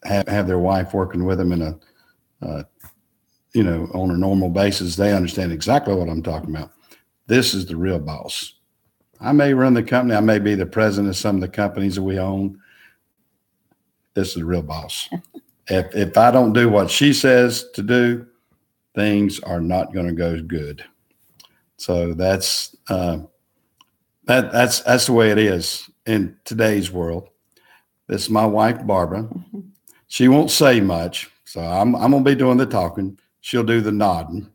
have their wife working with them in on a normal basis, they understand exactly what I'm talking about. This is the real boss. I may run the company. I may be the president of some of the companies that we own. This is the real boss. If I don't do what she says to do, things are not going to go good. So that's the way it is in today's world. This is my wife, Barbara. Mm-hmm. She won't say much, so I'm going to be doing the talking. She'll do the nodding.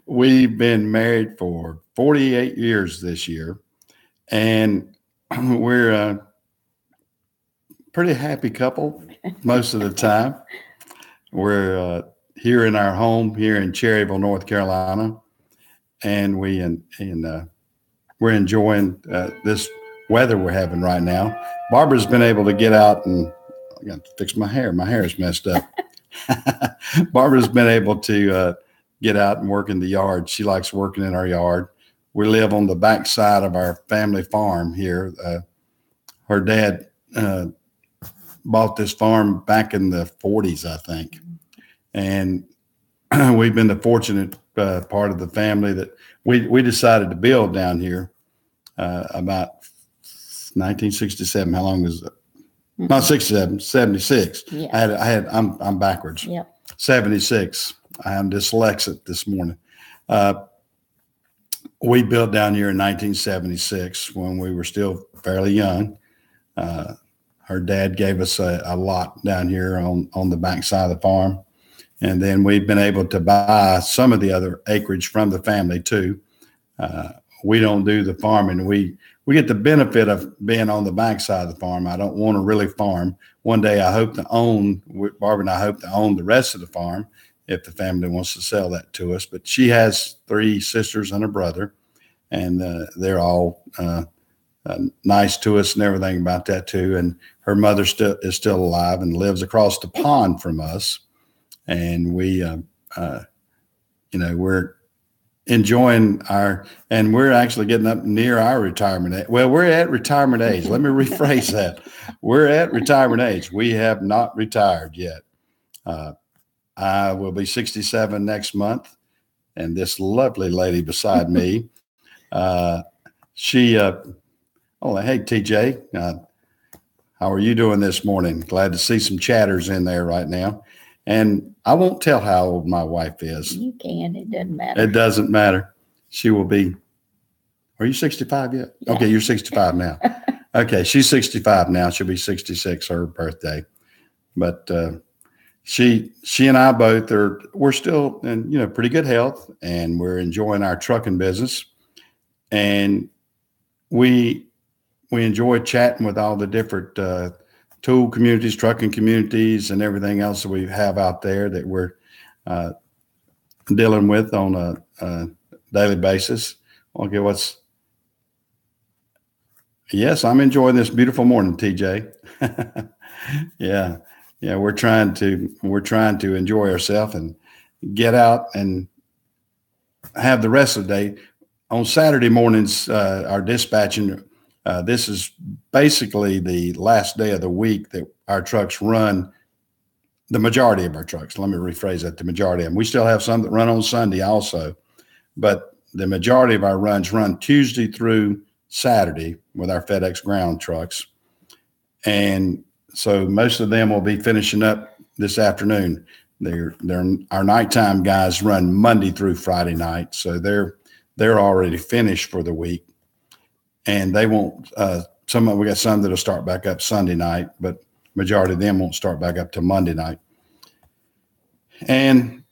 We've been married for 48 years this year, and we're a pretty happy couple most of the time. We're here in our home here in Cherryville, North Carolina, and we're enjoying this weather we're having right now. Barbara's been able to get out and I got to fix my hair. My hair is messed up. Barbara's been able to get out and work in the yard. She likes working in our yard. We live on the back side of our family farm here. Her dad bought this farm back in the 40s, I think. And we've been the fortunate part of the family that we decided to build down here about 1967. How long is it? Mm-hmm. Not 67, 76. Yeah. I'm backwards. Yep. 76. I am dyslexic this morning. We built down here in 1976 when we were still fairly young. Her dad gave us a lot down here on the back side of the farm. And then we've been able to buy some of the other acreage from the family too. We don't do the farming. We get the benefit of being on the backside of the farm. I don't want to really farm. One day Barbara and I hope to own the rest of the farm if the family wants to sell that to us. But she has 3 sisters and a brother, and they're all nice to us and everything about that too. And her mother is still alive and lives across the pond from us. And we're enjoying and we're actually getting up near our retirement age. Well, we're at retirement age. Let me rephrase that. We're at retirement age. We have not retired yet. I will be 67 next month. And this lovely lady beside me, hey, TJ, how are you doing this morning? Glad to see some chatters in there right now. And I won't tell how old my wife is. You can. It doesn't matter. It doesn't matter. She will be. Are you 65 yet? Yeah. Okay, you're 65 now. Okay, she's 65 now. She'll be 66, her birthday. But she and I both we're still in pretty good health, and we're enjoying our trucking business. And we enjoy chatting with all the different tool communities, trucking communities, and everything else that we have out there that we're dealing with on a daily basis. Okay, yes, I'm enjoying this beautiful morning, TJ. Yeah, we're trying to enjoy ourselves and get out and have the rest of the day. On Saturday mornings, our dispatching. This is basically the last day of the week that our trucks run, the majority of our trucks. Let me rephrase that, the majority of them. We still have some that run on Sunday also, but the majority of our runs run Tuesday through Saturday with our FedEx ground trucks. And so most of them will be finishing up this afternoon. Our nighttime guys run Monday through Friday night, so they're already finished for the week. And they won't, we got some that'll start back up Sunday night, but majority of them won't start back up till Monday night. And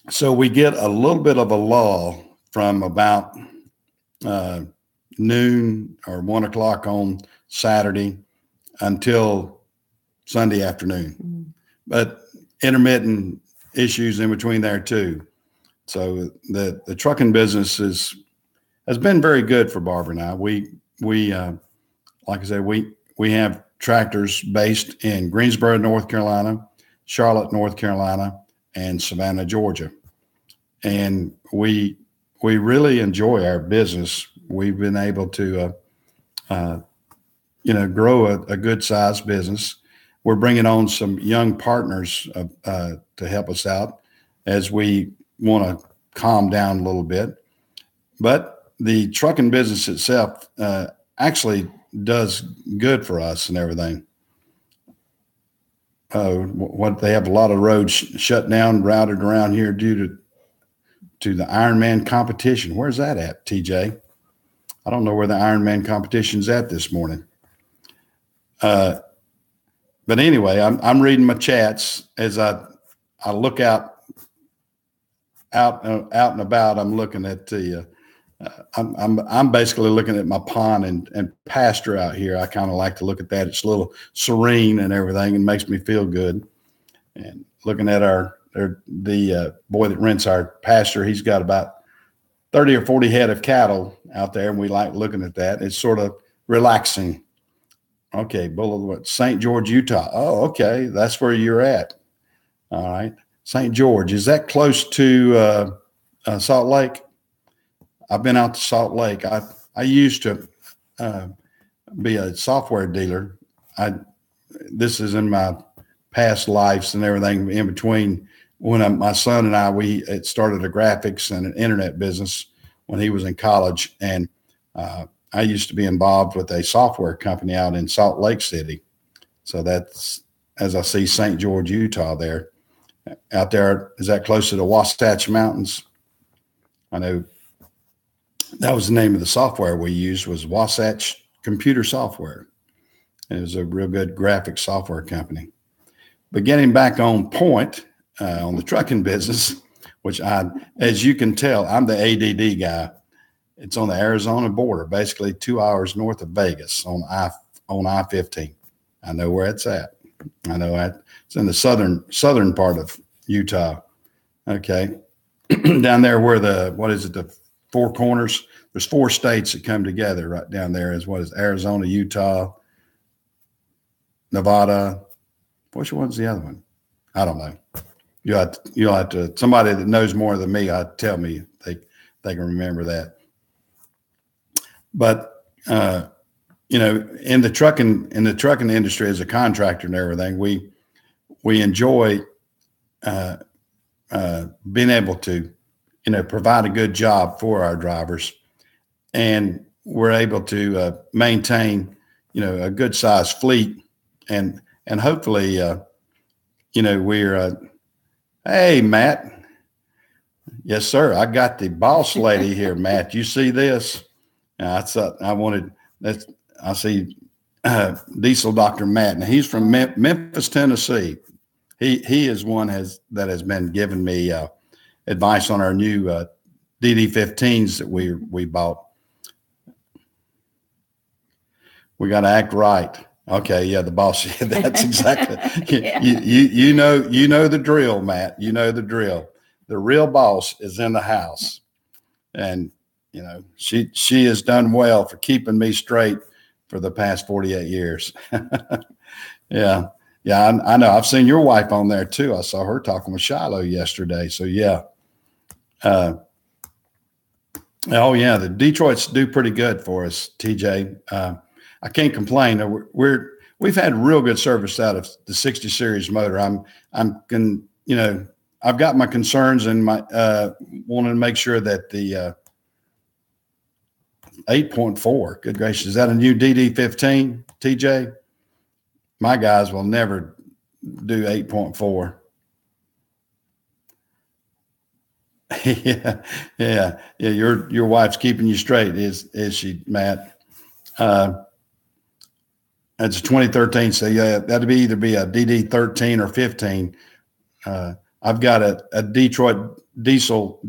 so we get a little bit of a lull from about noon or 1 o'clock on Saturday until Sunday afternoon. Mm-hmm. But intermittent issues in between there too. So the trucking business has been very good for Barbara and I. We like I said, we have tractors based in Greensboro, North Carolina, Charlotte, North Carolina, and Savannah, Georgia. And we really enjoy our business. We've been able to, grow a good sized business. We're bringing on some young partners to help us out as we want to calm down a little bit. But the trucking business itself actually does good for us and everything. What they have a lot of roads shut down, routed around here due to the Ironman competition. Where's that at, TJ? I don't know where the Ironman competition's at this morning. But anyway, I'm reading my chats as I look out and about. I'm looking at the I'm basically looking at my pond and pasture out here. I kind of like to look at that. It's a little serene and everything, and makes me feel good. And looking at the boy that rents our pasture, he's got about 30 or 40 head of cattle out there, and we like looking at that. It's sort of relaxing. Okay, St. George, Utah. Oh, okay, that's where you're at. All right, St. George. Is that close to Salt Lake? I've been out to Salt Lake. I used to be a software dealer. This is in my past lives and everything in between. When my son and I, we had started a graphics and an internet business when he was in college, and I used to be involved with a software company out in Salt Lake City. So that's, as I see St. George, Utah there. Out there, is that close to the Wasatch Mountains? I know that was the name of the software we used, was Wasatch Computer Software. It was a real good graphic software company. But getting back on point on the trucking business, which as you can tell, I'm the ADD guy. It's on the Arizona border, basically 2 hours north of Vegas on I-15. I know where it's at. I know it's in the southern part of Utah. Okay. Down there where the Four Corners, there's 4 states that come together right down there is Arizona, Utah, Nevada. Which one's the other one? I don't know. You'll have to, somebody that knows more than me, tell me they can remember that. But in the trucking industry as a contractor and everything, we enjoy being able to provide a good job for our drivers, and we're able to maintain a good sized fleet, and hopefully we're hey, Matt. Yes, sir. I got the boss lady here, Matt. You see this? I see Diesel Dr. Matt, and he's from Memphis, Tennessee. He is one that has been giving me advice on our new DD15s that we bought. We got to act right. Okay, yeah, the boss. Yeah, that's exactly. Yeah. You know the drill, Matt. You know the drill. The real boss is in the house, and she has done well for keeping me straight for the past 48 years. Yeah, I know. I've seen your wife on there too. I saw her talking with Shiloh yesterday. So yeah. Oh yeah, the Detroit's do pretty good for us, TJ. I can't complain. We've had real good service out of the 60 series motor. I've got my concerns and my wanting to make sure that the 8.4, good gracious, is that a new DD15, TJ? My guys will never do 8.4. Yeah. Your wife's keeping you straight, is she, Matt? That's a 2013. So yeah, that'd either be a DD13 or 15. I've got a Detroit diesel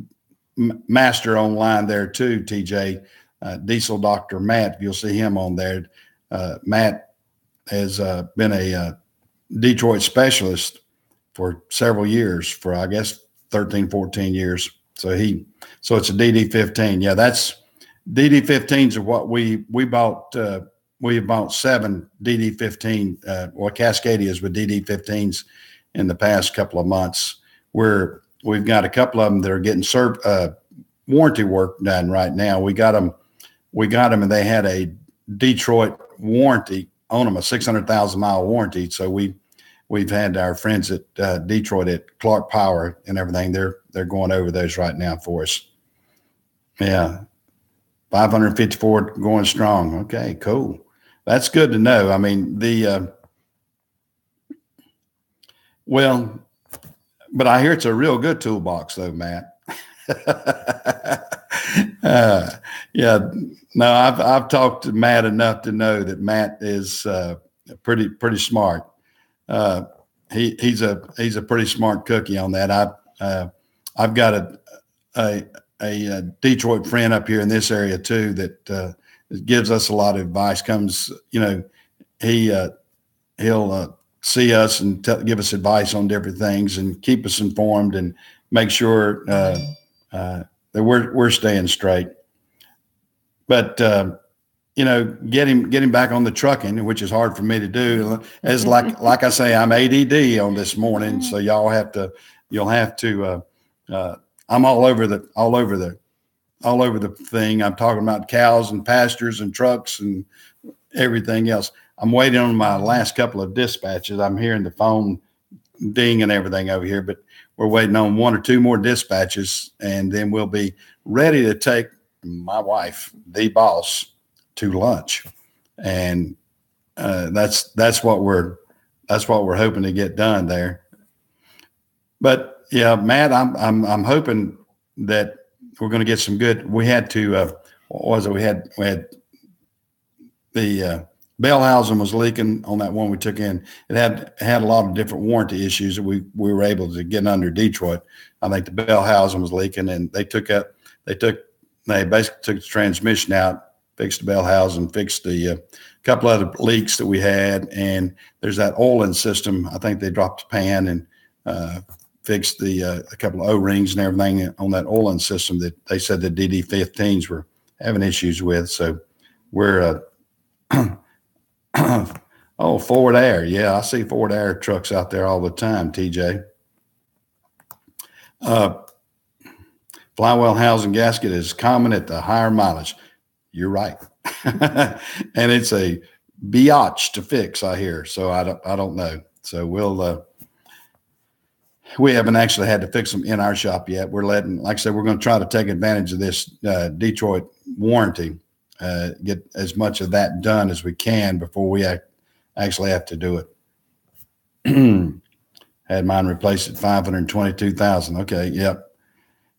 master online there too, TJ. Diesel Dr. Matt, you'll see him on there. Matt has been a Detroit specialist for several years, for I guess 13, 14 years. So it's a DD15. Yeah, that's DD15s are what we bought. We bought 7 DD15 Cascadias with DD15s in the past couple of months. We've got a couple of them that are getting warranty work done right now. We got them, and they had a Detroit warranty own them a 600,000 mile warranty. So we've had our friends at Detroit at Clark Power and everything. They're going over those right now for us. Yeah, 554 going strong. Okay, cool. That's good to know. I mean, well, but I hear it's a real good toolbox, though, Matt. Yeah, no, I've talked to Matt enough to know that Matt is pretty smart. He's a pretty smart cookie on that. I've got a Detroit friend up here in this area too that gives us a lot of advice. Comes, he'll see us and give us advice on different things and keep us informed and make sure that we're staying straight. But get him back on the trucking, which is hard for me to do. As like I say, I'm ADD on this morning, so you'll have to. I'm all over the thing. I'm talking about cows and pastures and trucks and everything else. I'm waiting on my last couple of dispatches. I'm hearing the phone ding and everything over here, but we're waiting on 1 or 2 more dispatches, and then we'll be ready to take my wife, the boss, to lunch. And that's what we're hoping to get done there. But yeah, Matt, I'm hoping that we're going to get some good. We had to what was it? We had the bell housing was leaking on that one we took in. It had a lot of different warranty issues that we were able to get under Detroit. I think the bell housing was leaking, and they basically took the transmission out, fixed the bell housing, fixed the couple other leaks that we had, and there's that oiling system. I think they dropped the pan and fixed a couple of O-rings and everything on that oiling system that they said the DD15s were having issues with. So we're Forward Air. Yeah, I see Forward Air trucks out there all the time, TJ. Flywheel housing gasket is common at the higher mileage. You're right. And it's a biatch to fix, I hear. So I don't know. So we haven't actually had to fix them in our shop yet. Like I said, we're going to try to take advantage of this Detroit warranty, get as much of that done as we can before we actually have to do it. Had mine replaced at 522,000. Okay. Yep.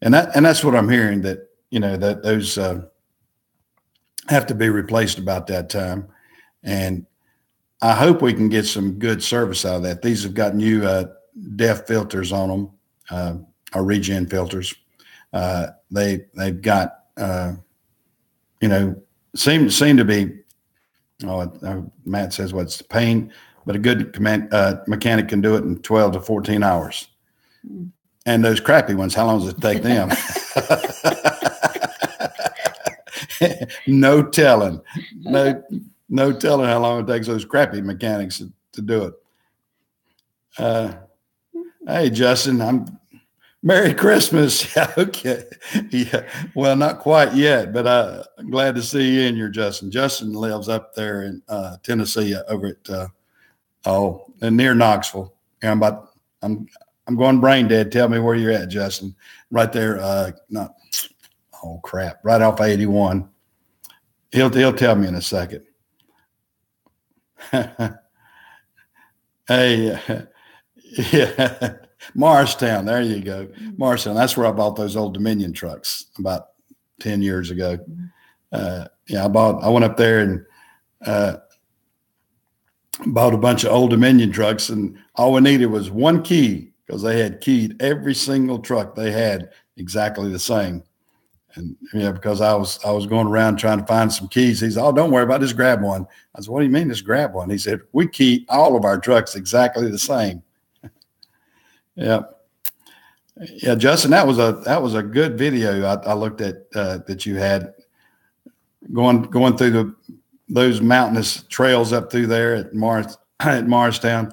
And that's what I'm hearing, that, that those have to be replaced about that time. And I hope we can get some good service out of that. These have got new DEF filters on them, or regen filters. They've got, seem to be, Matt says what's the pain, but a good mechanic can do it in 12 to 14 hours. And those crappy ones, how long does it take them? No telling. No telling how long it takes those crappy mechanics to do it. Hey, Justin, Merry Christmas. Yeah, okay. Yeah. Well, not quite yet, but I'm glad to see you in here, Justin. Justin lives up there in Tennessee, over at near Knoxville. And I'm going brain dead. Tell me where you're at, Justin. Right there. Right off 81. He'll tell me in a second. Hey, yeah, Morristown. There you go, Morristown. That's where I bought those old Dominion trucks about 10 years ago. I went up there and bought a bunch of old Dominion trucks, and all we needed was one key, because they had keyed every single truck they had exactly the same. And because I was going around trying to find some keys. He said, "Oh, don't worry about it, just grab one." I said, "What do you mean just grab one?" He said, "We key all of our trucks exactly the same." Yeah. Yeah, Justin, that was a good video I looked at that you had going through those mountainous trails up through there at Morristown.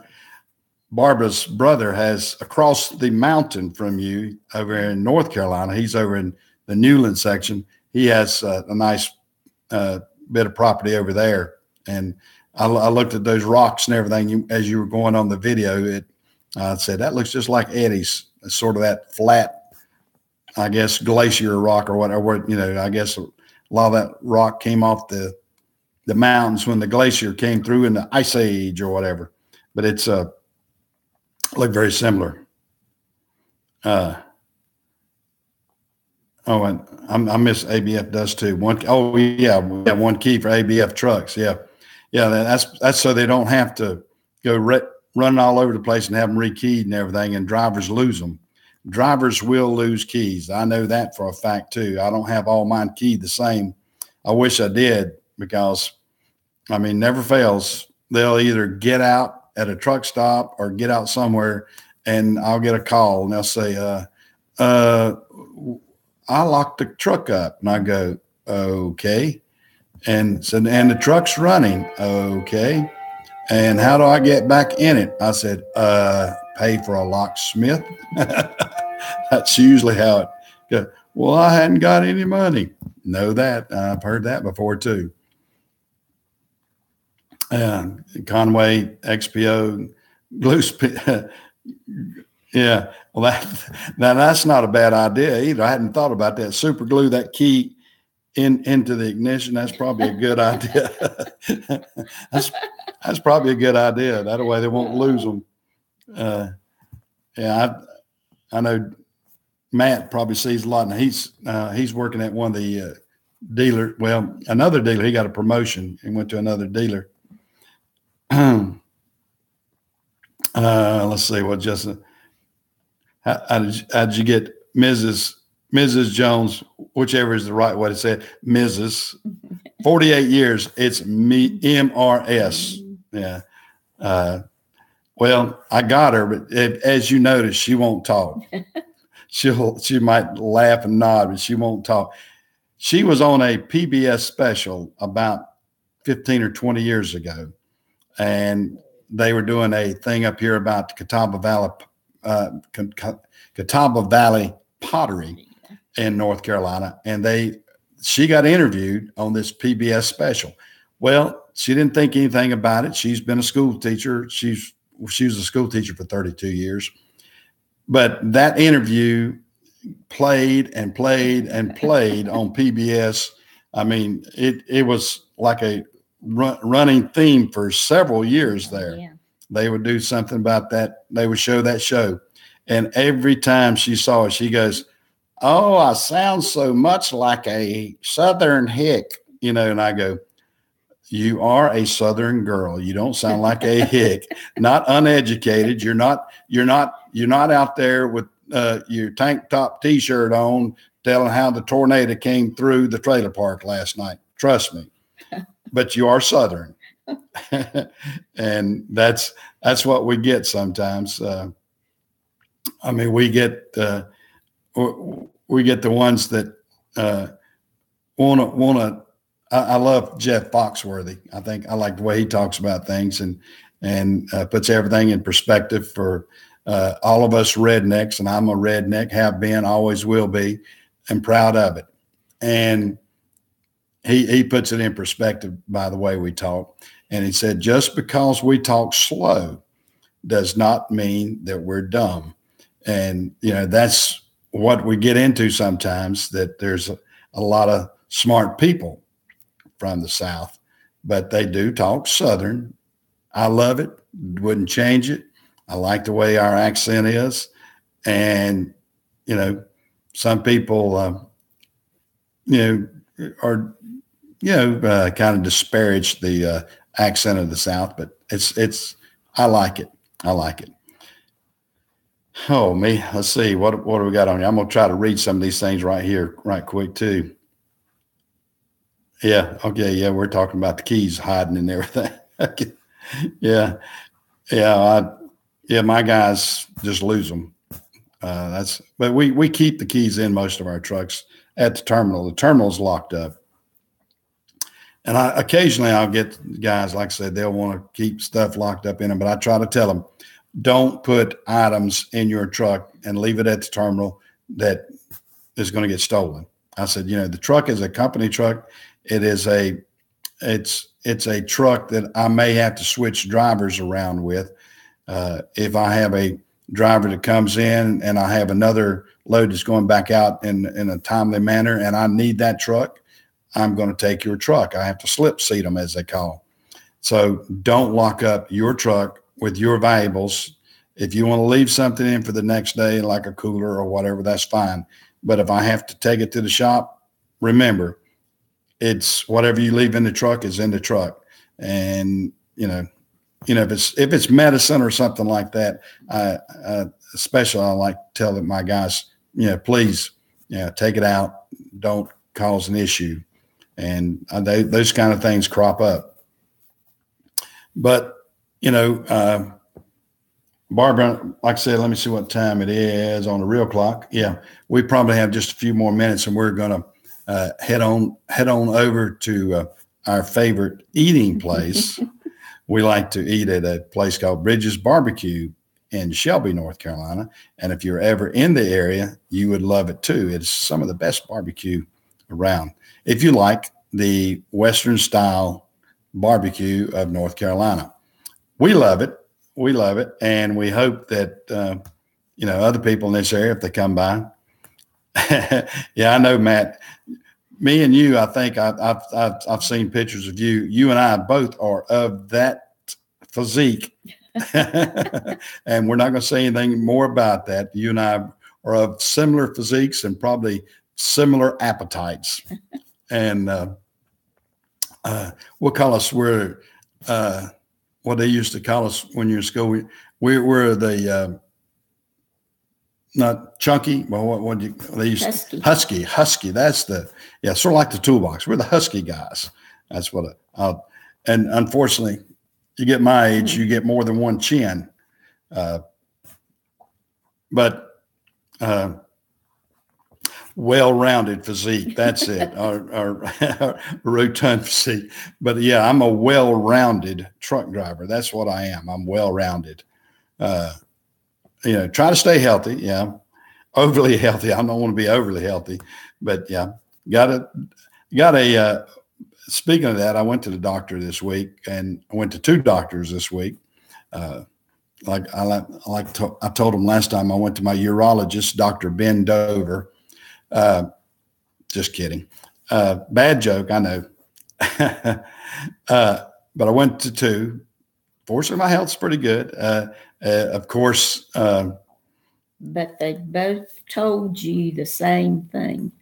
Barbara's brother has across the mountain from you over in North Carolina. He's over in the Newland section. He has a nice bit of property over there. And I looked at those rocks and everything as you were going on the video. I said, that looks just like Eddie's. It's sort of that flat, I guess, glacier rock or whatever. I guess a lot of that rock came off the mountains when the glacier came through in the Ice Age or whatever. But it's look very similar. And I miss ABF does too. One key for ABF trucks. Yeah. That's so they don't have to go running all over the place and have them rekeyed and everything, and drivers lose them. Drivers will lose keys. I know that for a fact too. I don't have all mine keyed the same. I wish I did, because never fails. They'll either get out at a truck stop or get out somewhere, and I'll get a call and they'll say, I locked the truck up. And I go, okay. And so, and the truck's running. Okay. And how do I get back in it? I said, pay for a locksmith. That's usually how it goes. Well, I hadn't got any money. Know that. I've heard that before too. Conway, XPO, glue. Yeah. Well, that's not a bad idea either. I hadn't thought about that. Super glue that key into the ignition. That's probably a good idea. That's probably a good idea. That way they won't lose them. I know Matt probably sees a lot, and he's working at one of the dealer. Well, another dealer. He got a promotion and went to another dealer. Let's see what Justin. How did you get Mrs. Jones, whichever is the right way to say it, Mrs. 48 years. It's me, MRS. Yeah. Well, I got her, but as you notice, she won't talk. She might laugh and nod, but she won't talk. She was on a PBS special about 15 or 20 years ago, and they were doing a thing up here about Catawba Valley pottery in North Carolina, and she got interviewed on this PBS special. Well, she didn't think anything about it. She's been a school teacher. She was a school teacher for 32 years. But that interview played and played and played on PBS. It was like a running theme for several years there. Yeah. They would do something about that. They would show that show. And every time she saw it, she goes, "Oh, I sound so much like a Southern hick," and I go, "You are a Southern girl. You don't sound like a hick. Not uneducated. You're not out there with your tank top T-shirt on, telling how the tornado came through the trailer park last night. Trust me, but you are Southern." And that's what we get sometimes. We get the ones that want to. I love Jeff Foxworthy. I like the way he talks about things and puts everything in perspective for all of us rednecks. And I'm a redneck, have been, always will be, and proud of it. And he puts it in perspective by the way we talk. And he said, just because we talk slow does not mean that we're dumb. And, that's what we get into sometimes, that there's a lot of smart people from the South, but they do talk Southern. I love it. Wouldn't change it. I like the way our accent is. And, some people, are, kind of disparage the accent of the South, but I like it. I like it. Oh, me. Let's see. What do we got on here? I'm going to try to read some of these things right here, right quick too. Yeah. Okay. Yeah. We're talking about the keys hiding and everything. Yeah. My guys just lose them. But we keep the keys in most of our trucks at the terminal. The terminal's locked up. And occasionally I'll get guys, like I said, they'll want to keep stuff locked up in them, but I try to tell them, don't put items in your truck and leave it at the terminal that is going to get stolen. I said, the truck is a company truck. It is a it's a truck that I may have to switch drivers around with. If I have a driver that comes in and I have another load that's going back out in a timely manner and I need that truck, I'm going to take your truck. I have to slip seat them, as they call. So don't lock up your truck with your valuables. If you want to leave something in for the next day, like a cooler or whatever, that's fine. But if I have to take it to the shop, remember, it's whatever you leave in the truck is in the truck. And, if it's medicine or something like that, especially I like to tell my guys, please, take it out. Don't cause an issue. And those kind of things crop up. But, Barbara, like I said, let me see what time it is on the real clock. Yeah, we probably have just a few more minutes, and we're going to head on over to our favorite eating place. We like to eat at a place called Bridges Barbecue in Shelby, North Carolina. And if you're ever in the area, you would love it too. It's some of the best barbecue around. If you like the Western style barbecue of North Carolina, we love it. We love it. And we hope that, other people in this area, if they come by. Yeah, I know, Matt. Me and you, I think I've seen pictures of you. You and I both are of that physique. And we're not going to say anything more about that. You and I are of similar physiques and probably similar appetites. And we'll call us, we're what they used to call us when you're in school. We're the not chunky. Well, what they used husky. That's sort of like the toolbox. We're the husky guys. That's what. And unfortunately, you get my age, you get more than one chin. But well-rounded physique. That's it. Our rotund physique. But yeah, I'm a well-rounded truck driver. That's what I am. I'm well-rounded. Try to stay healthy. Yeah. Overly healthy. I don't want to be overly healthy, but yeah, speaking of that, I went to the doctor this week, and I went to two doctors this week. I told them last time I went to my urologist, Dr. Ben Dover. Just kidding. Bad joke. I know. But I went to two. Fortunately, my health's pretty good. Of course. But they both told you the same thing.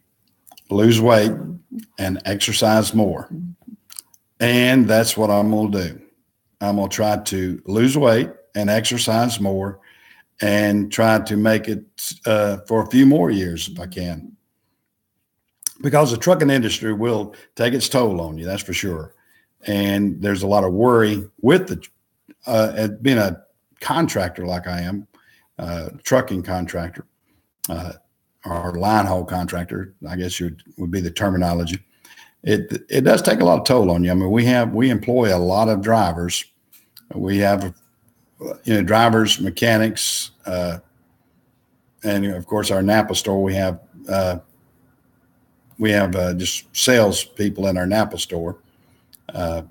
Lose weight and exercise more. And that's what I'm going to do. I'm going to try to lose weight and exercise more and try to make it for a few more years if I can. Because the trucking industry will take its toll on you, that's for sure. And there's a lot of worry with being a contractor like I am, trucking contractor, or line haul contractor, I guess would be the terminology. It does take a lot of toll on you. I mean, we employ a lot of drivers. We have, drivers, mechanics, and of course our Napa store. We have just sales people in our Napa store. But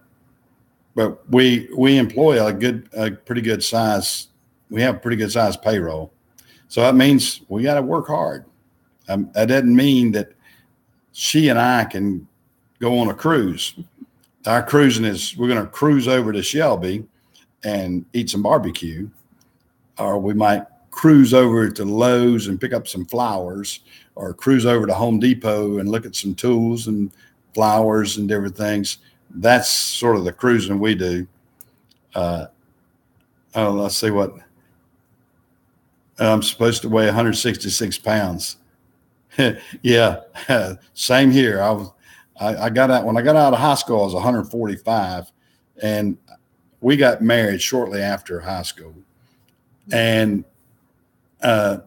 we employ a pretty good size. We have a pretty good size payroll. So that means we got to work hard. That doesn't mean that she and I can go on a cruise. Our cruising we're going to cruise over to Shelby and eat some barbecue, or we might cruise over to Lowe's and pick up some flowers, or cruise over to Home Depot and look at some tools and flowers and different things. That's sort of the cruising we do. Let's see what. I'm supposed to weigh 166 pounds. Yeah, same here. I got out when I got out of high school. I was 145, and we got married shortly after high school. And I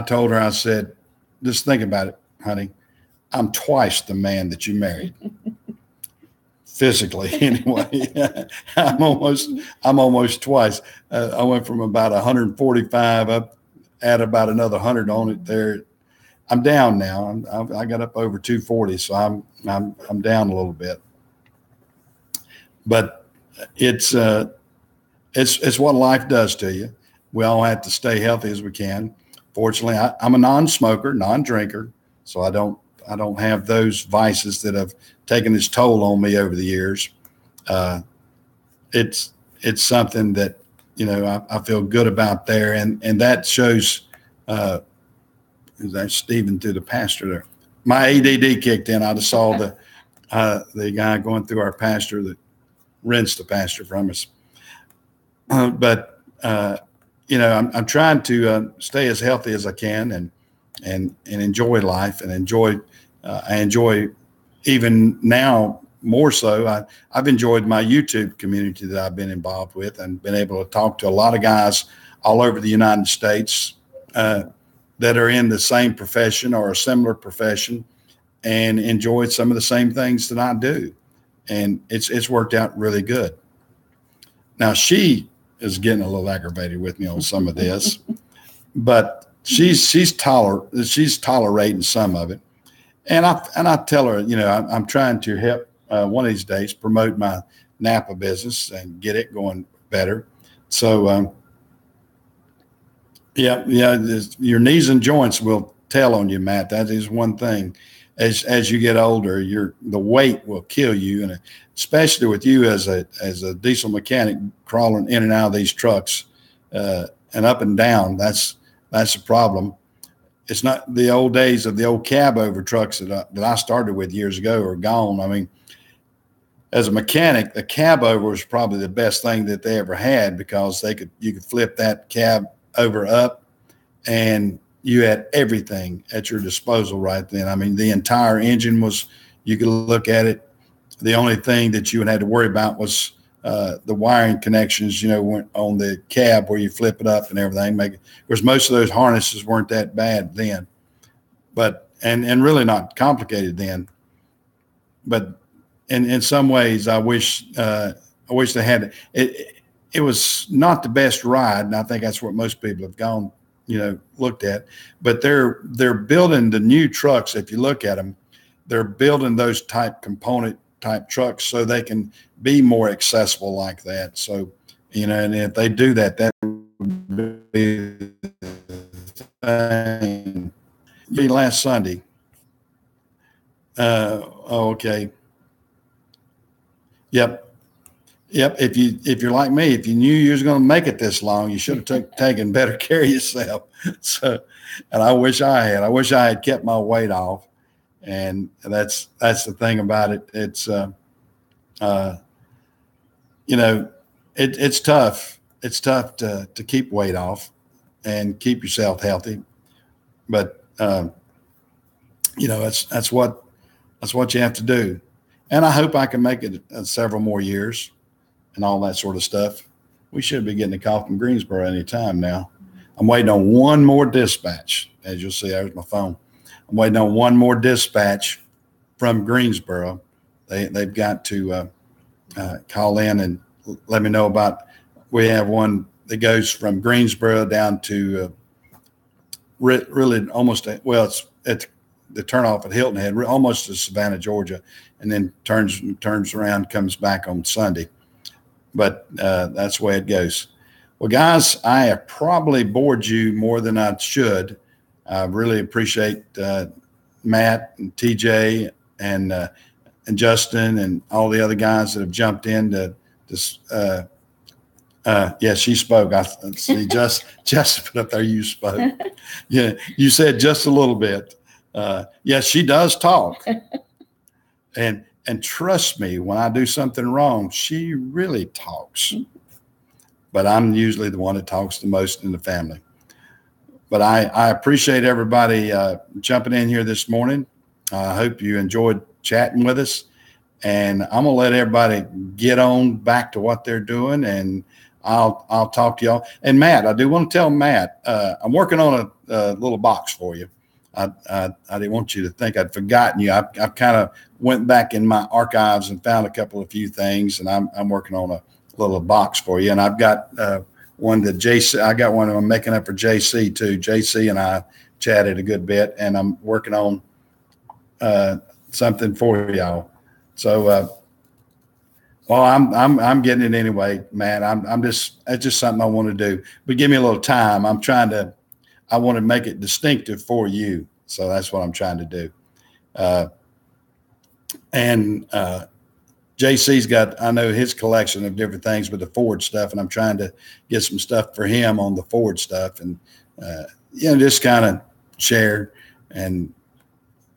told her, I said, just think about it, honey. I'm twice the man that you married. Physically, anyway. I'm almost twice. I went from about 145 up, add about another 100 on it there. I'm down now. I got up over 240, so I'm down a little bit. but it's what life does to you. We all have to stay healthy as we can. Fortunately, I'm a non-smoker, non-drinker, so I don't have those vices that have taken its toll on me over the years. It's something that, you know, I feel good about there, and that shows. Is that Stephen to the pastor there? My ADD kicked in. I just saw the guy going through our pastor that rents the pastor from us. But you know, I'm trying to stay as healthy as I can and enjoy life and I enjoy even now more so. I've enjoyed my YouTube community that I've been involved with and been able to talk to a lot of guys all over the United States that are in the same profession or a similar profession and enjoyed some of the same things that I do. And it's worked out really good. Now she is getting a little aggravated with me on some of this, but she's tolerating some of it. And I tell her, you know, I'm trying to help one of these days promote my Napa business and get it going better. So, yeah, your knees and joints will tell on you, Matt. That is one thing. As you get older, the weight will kill you, and especially with you as a diesel mechanic crawling in and out of these trucks and up and down. That's a problem. It's not the old days of the old cab over trucks that I started with years ago are gone. I mean, as a mechanic, the cab over was probably the best thing that they ever had because you could flip that cab over up and you had everything at your disposal right then. I mean, the entire engine you could look at it. The only thing that you would have to worry about was the wiring connections, you know, on the cab where you flip it up and everything. Whereas most of those harnesses weren't that bad then, but and really not complicated then. But in some ways, I wish they had it. It was not the best ride, and I think that's what most people have gone, you know, looked at. But they're building the new trucks. If you look at them, they're building those component type trucks so they can be more accessible like that. So, you know, and if they do that, that would be the thing. Last Sunday. Okay. Yep. If you're like me, if you knew you was going to make it this long, you should have taken better care of yourself. So, and I wish I had kept my weight off. And that's the thing about it. It's, you know, it's tough. It's tough to keep weight off and keep yourself healthy. But, you know, that's what you have to do. And I hope I can make it several more years and all that sort of stuff. We should be getting a call from Greensboro any time now. I'm waiting on one more dispatch. As you'll see, there's my phone. I'm waiting on one more dispatch from Greensboro. They've got to call in and let me know about. We have one that goes from Greensboro down to really almost it's at the turnoff at Hilton Head, almost to Savannah, Georgia, and then turns around, comes back on Sunday. But that's the way it goes. Well, guys, I have probably bored you more than I should. I really appreciate Matt and TJ and Justin and all the other guys that have jumped in to this. Yeah, she spoke. I see just put up there. You spoke. Yeah, you said just a little bit. Yes, she does talk. And trust me, when I do something wrong, she really talks. But I'm usually the one that talks the most in the family. But I appreciate everybody jumping in here this morning. I hope you enjoyed chatting with us. And I'm gonna let everybody get on back to what they're doing, and I'll talk to y'all. And Matt, I do want to tell Matt, I'm working on a little box for you. I didn't want you to think I'd forgotten you. I've kind of went back in my archives and found a few things, and I'm working on a little box for you. And I've got one that JC, I got one I'm making up for JC too. JC and I chatted a good bit, and I'm working on something for y'all. So Well, I'm getting it anyway, Matt. It's just something I want to do. But give me a little time. I want to make it distinctive for you. So that's what I'm trying to do. And JC's got, I know his collection of different things with the Ford stuff, and I'm trying to get some stuff for him on the Ford stuff, and just kind of share. And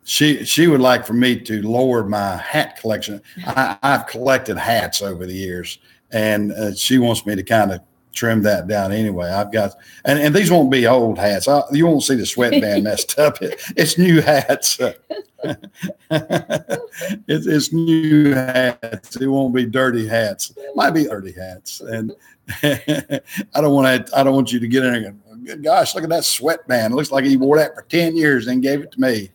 she would like for me to lower my hat collection. I've collected hats over the years, and she wants me to kind of trim that down anyway. I've got, and these won't be old hats. You won't see the sweatband messed up. It's new hats. It's new hats. It won't be dirty hats. It might be dirty hats. And I don't want you to get in there and go, gosh, look at that sweatband. It looks like he wore that for 10 years and gave it to me.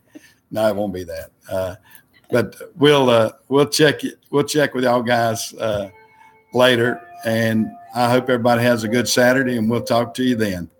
No, it won't be that. But we'll check it. We'll check with y'all guys later. And I hope everybody has a good Saturday, and we'll talk to you then.